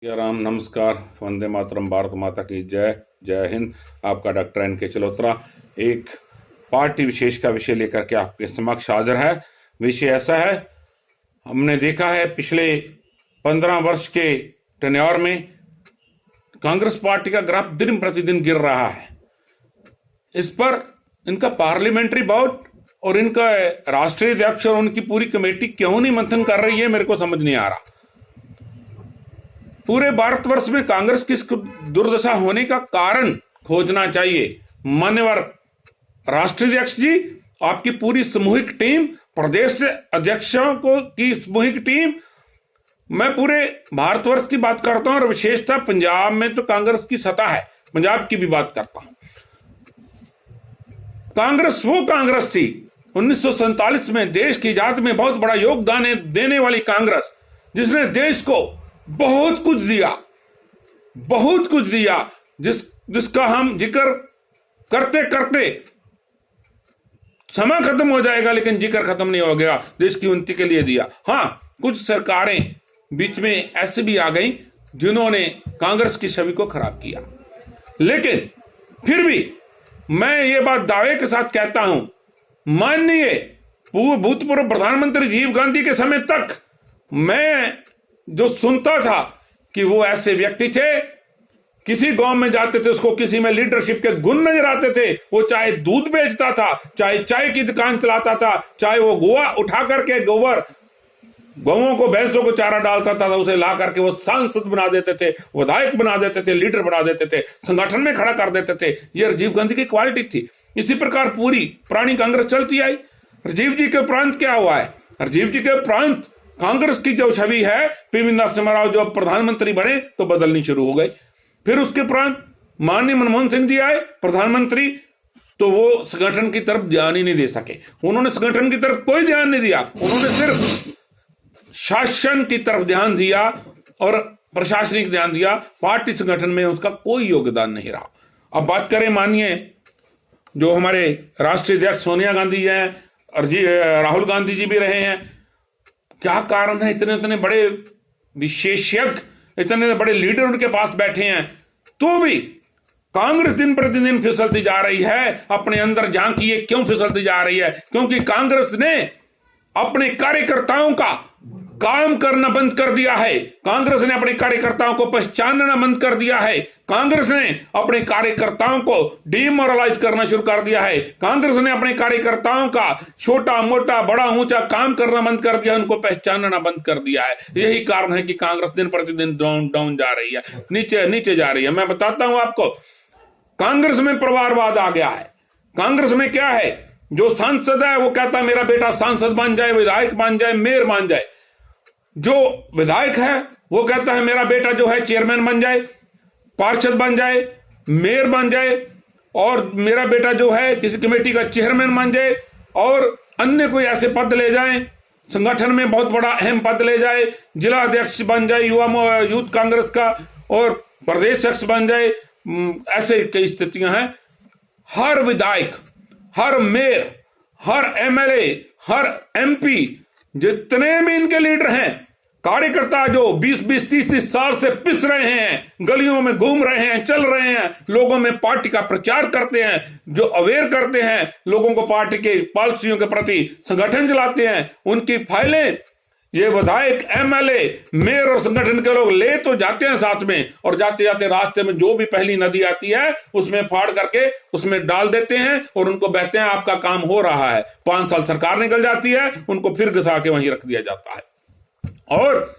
या राम, नमस्कार, वंदे मातरम, भारत माता की जय, जय हिंद। आपका डॉक्टर एन के चलोत्रा एक पार्टी विशेष का विषय लेकर के आपके समक्ष हाजिर है। विषय ऐसा है, हमने देखा है पिछले 15 वर्ष के टेन्योर में कांग्रेस पार्टी का ग्राफ दिन प्रतिदिन गिर रहा है। इस पर इनका पार्लियामेंट्री बोर्ड और इनका राष्ट्रीय अध्यक्ष और उनकी पूरी कमेटी क्यों नहीं मंथन कर रही है, मेरे को समझ नहीं आ रहा। पूरे भारतवर्ष में कांग्रेस की दुर्दशा होने का कारण खोजना चाहिए। मान्यवर राष्ट्रीय अध्यक्ष जी, आपकी पूरी सामूहिक टीम, प्रदेश अध्यक्षों की सामूहिक टीम, मैं पूरे भारतवर्ष की बात करता हूं और विशेषतः पंजाब में तो कांग्रेस की सत्ता है, पंजाब की भी बात करता हूं। कांग्रेस वो कांग्रेस थी 1947 में देश की आजादी में बहुत बड़ा योगदान देने वाली कांग्रेस, जिसने देश को बहुत कुछ दिया, जिसका हम जिक्र करते करते समय खत्म हो जाएगा, लेकिन जिक्र खत्म नहीं हो गया। देश की उन्नति के लिए दिया। हां, कुछ सरकारें बीच में ऐसे भी आ गई जिन्होंने कांग्रेस की छवि को खराब किया, लेकिन फिर भी मैं ये बात दावे के साथ कहता हूं, माननीय भूतपूर्व प्रधानमंत्री राजीव गांधी के समय तक मैं जो सुनता था कि वो ऐसे व्यक्ति थे, किसी गांव में जाते थे, उसको किसी में लीडरशिप के गुण नजर आते थे। वो चाहे दूध बेचता था, चाहे चाय की दुकान चलाता था, चाहे वो गोवा उठा करके गोबर गौओं को, भैंसों को चारा डालता था, उसे ला करके वो सांसद बना देते थे, विधायक बना देते थे, लीडर बना देते थे, संगठन में खड़ा कर देते थे। ये राजीव गांधी की क्वालिटी थी। इसी प्रकार पूरी पुरानी कांग्रेस चलती आई। राजीव जी के उपरांत क्या हुआ है? राजीव जी के उपरांत कांग्रेस की जो छवि है, पीवी नरसिम्हा राव जो प्रधानमंत्री बने तो बदलनी शुरू हो गई। फिर उसके उपरांत माननीय मनमोहन सिंह जी आए प्रधानमंत्री, तो वो संगठन की तरफ ध्यान ही नहीं दे सके। उन्होंने संगठन की तरफ कोई ध्यान नहीं दिया, उन्होंने सिर्फ शासन की तरफ ध्यान दिया और प्रशासनिक ध्यान दिया। पार्टी संगठन में उसका कोई योगदान नहीं रहा। अब बात करें, मानिए जो हमारे राष्ट्रीय अध्यक्ष सोनिया गांधी हैं और राहुल गांधी जी भी रहे हैं, क्या कारण है? इतने बड़े विशेषज्ञ, इतने बड़े लीडर उनके पास बैठे हैं, तो भी कांग्रेस दिन प्रतिदिन फिसलती जा रही है। अपने अंदर झांकिए, क्यों फिसलती जा रही है? क्योंकि कांग्रेस ने अपने कार्यकर्ताओं का काम करना बंद कर दिया है। कांग्रेस ने अपने कार्यकर्ताओं को पहचानना बंद कर दिया है। कांग्रेस ने अपने कार्यकर्ताओं को डिमोरलाइज करना शुरू कर दिया है। कांग्रेस ने अपने कार्यकर्ताओं का छोटा मोटा बड़ा ऊंचा काम करना बंद कर दिया, उनको पहचानना बंद कर दिया है। यही कारण है कि कांग्रेस दिन प्रतिदिन डाउन जा रही है, नीचे जा रही है। मैं बताता हूं आपको, कांग्रेस में परिवारवाद आ गया है। कांग्रेस में क्या है, जो सांसद है वो कहता है मेरा बेटा सांसद बन जाए, विधायक बन जाए, मेयर बन जाए। जो विधायक है वो कहता है मेरा बेटा जो है चेयरमैन बन जाए, पार्षद बन जाए, मेयर बन जाए, और मेरा बेटा जो है किसी कमेटी का चेयरमैन बन जाए और अन्य कोई ऐसे पद ले जाए, संगठन में बहुत बड़ा अहम पद ले जाए, जिला अध्यक्ष बन जाए यूथ कांग्रेस का, और प्रदेश अध्यक्ष बन जाए। ऐसे कई स्थितियां हैं। हर विधायक, हर मेयर, हर एमएलए, हर एमपी, जितने भी इनके लीडर हैं, कार्यकर्ता जो 20-20, 30-30 साल से पिस रहे हैं, गलियों में घूम रहे हैं, चल रहे हैं, लोगों में पार्टी का प्रचार करते हैं, जो अवेयर करते हैं लोगों को पार्टी के पॉलिसियों के प्रति, संगठन चलाते हैं, उनकी फाइलें ये विधायक, एमएलए, मेयर और संगठन के लोग ले तो जाते हैं साथ में, और जाते जाते रास्ते में जो भी पहली नदी आती है उसमें फाड़ करके उसमें डाल देते हैं और उनको कहते हैं आपका काम हो रहा है। 5 साल सरकार निकल जाती है, उनको फिर घिसा के वहीं रख दिया जाता है। और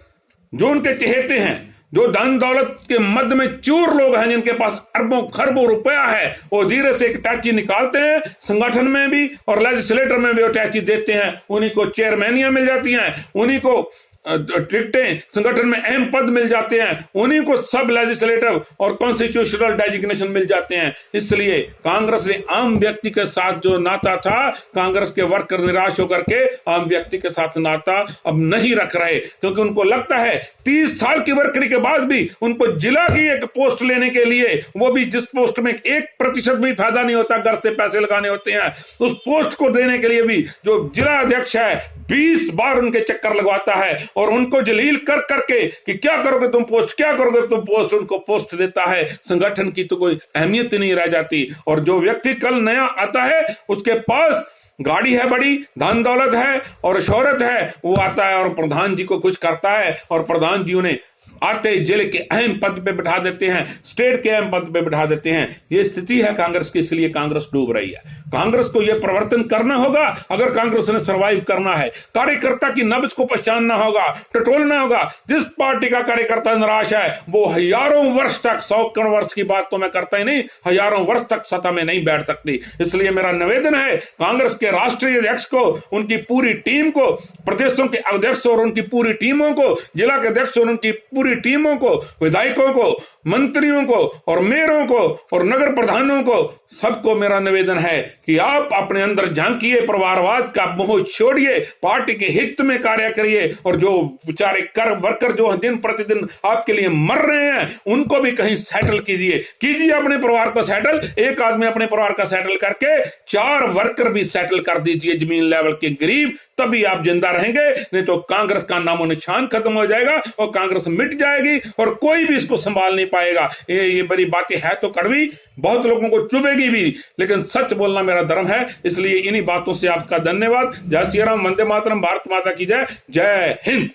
जो उनके चहेते हैं, जो धन दौलत के मध्य में चूर लोग हैं, जिनके पास अरबों खरबों रुपया है, वो धीरे से एक टैक्सी निकालते हैं, संगठन में भी और लेजिस्लेटर में भी वो टैक्सी देते हैं। उन्हीं को चेयरमैनियां मिल जाती हैं, उन्हीं को टिकटें, संगठन में अहम पद मिल जाते हैं, उन्हीं को सब लेजिस्लेटिव और कॉन्स्टिट्यूशनल डेजिग्नेशन मिल जाते हैं। इसलिए कांग्रेस ने आम व्यक्ति के साथ जो नाता था, कांग्रेस के वर्कर निराश होकर के आम व्यक्ति के साथ नाता अब नहीं रख रहे, क्योंकि उनको लगता है 30 साल की वर्करी के बाद भी उनको जिला की एक पोस्ट लेने के लिए, वो भी जिस पोस्ट में 1% भी फायदा नहीं होता, घर से पैसे लगाने होते हैं, उस पोस्ट को देने के लिए भी जो जिला अध्यक्ष है 20 बार उनके चक्कर लगवाता है और उनको जलील कर करके कि क्या करोगे तुम पोस्ट, क्या करोगे तुम पोस्ट, उनको पोस्ट देता है। संगठन की तो कोई अहमियत ही नहीं रह जाती। और जो व्यक्ति कल नया आता है, उसके पास गाड़ी है, बड़ी धन दौलत है और शोहरत है, वो आता है और प्रधान जी को कुछ करता है और प्रधान जी उन्हें आते ही जिले के अहम पद पे बिठा देते हैं, स्टेट के अहम पद पे बिठा देते हैं। ये स्थिति है कांग्रेस की, इसलिए कांग्रेस डूब रही है। कांग्रेस को यह परिवर्तन करना होगा अगर कांग्रेस ने सर्वाइव करना है। कार्यकर्ता की नब्ज को पहचानना होगा, टटोलना होगा। जिस पार्टी का कार्यकर्ता निराश है वो हजारों वर्ष तक, 100 वर्ष की बात तो मैं करता ही नहीं, हजारों वर्ष तक सत्ता में नहीं बैठ सकती। इसलिए मेरा निवेदन है कांग्रेस के राष्ट्रीय अध्यक्ष को, उनकी पूरी टीम को, प्रदेशों के अध्यक्ष और उनकी पूरी टीमों को, जिला के अध्यक्ष और उनकी पूरी टीमों को, विधायकों को, मंत्रियों को और मेयरों को और नगर प्रधानों को, सबको मेरा निवेदन है कि आप अपने अंदर झांकिए, परिवारवाद का मोह छोड़िए, पार्टी के हित में कार्य करिए। और जो बेचारे कर वर्कर जो दिन प्रतिदिन आपके लिए मर रहे हैं, उनको भी कहीं सेटल कीजिए अपने परिवार को सेटल। एक आदमी अपने परिवार का सेटल करके 4 वर्कर भी सेटल कर दीजिए, जमीन लेवल के गरीब, तभी आप जिंदा रहेंगे। नहीं तो कांग्रेस का नामो निशान खत्म हो जाएगा और कांग्रेस मिट जाएगी और कोई भी इसको संभाल नहीं पाएगा। ये बड़ी बातें है तो कड़वी, बहुत लोगों को चुभेगी भी, लेकिन सच बोलना मेरा धर्म है। इसलिए इन्हीं बातों से आपका धन्यवाद। जय श्री राम, वंदे मातरम, भारत माता की जय, जय हिंद।